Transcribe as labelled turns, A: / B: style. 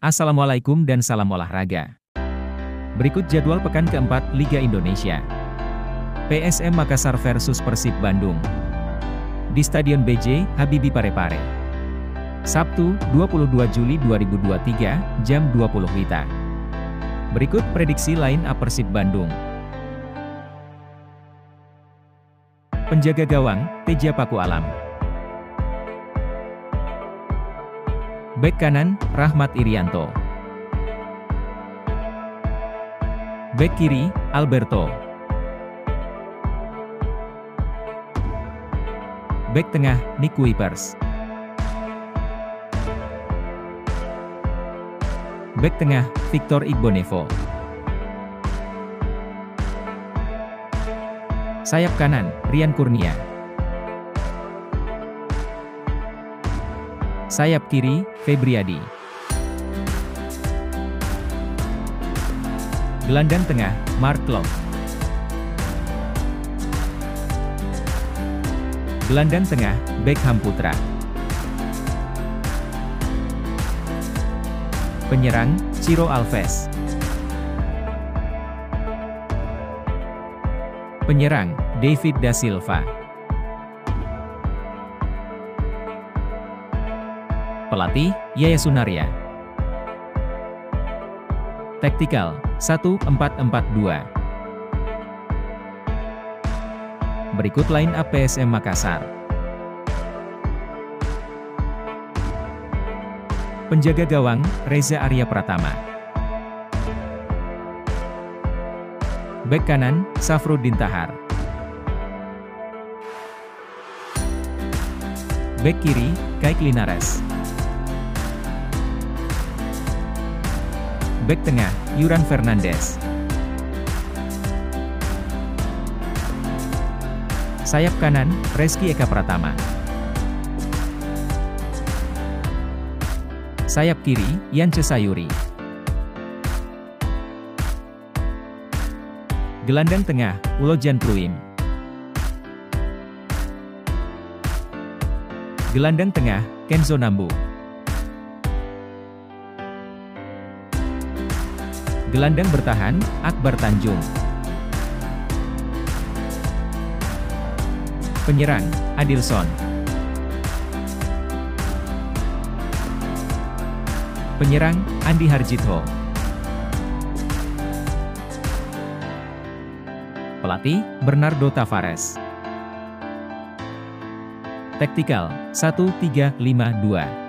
A: Assalamualaikum dan salam olahraga. Berikut jadwal pekan keempat Liga Indonesia. PSM Makassar versus Persib Bandung. Di Stadion BJ Habibie Parepare. Sabtu, 22 Juli 2023, jam 20 WITA. Berikut prediksi line up Persib Bandung. Penjaga gawang, Teja Paku Alam. Bek kanan, Rahmat Irianto. Bek kiri, Alberto. Bek tengah, Nick Kuipers. Bek tengah, Victor Igbonevo. Sayap kanan, Rian Kurnia. Sayap kiri, Febriadi. Gelandang tengah, Mark Klok. Gelandang tengah, Beckham Putra. Penyerang, Ciro Alves. Penyerang, David Da Silva. Pelatih, Yaya Sunaria. Taktikal, 1-4-4-2. Berikut line up PSM Makassar. Penjaga gawang, Reza Arya Pratama. Bek kanan, Safruddin Tahar. Bek kiri, Kaik Linares. Bek tengah, Yuran Fernandes. Sayap kanan, Reski Eka Pratama. Sayap kiri, Yance Sayuri. Gelandang tengah, Ulojan Pluim. Gelandang tengah, Kenzo Nambu. Gelandang bertahan, Akbar Tanjung. Penyerang, Adilson. Penyerang, Andi Harjitho. Pelatih, Bernardo Tavares. Taktikal, 1-3-5-2.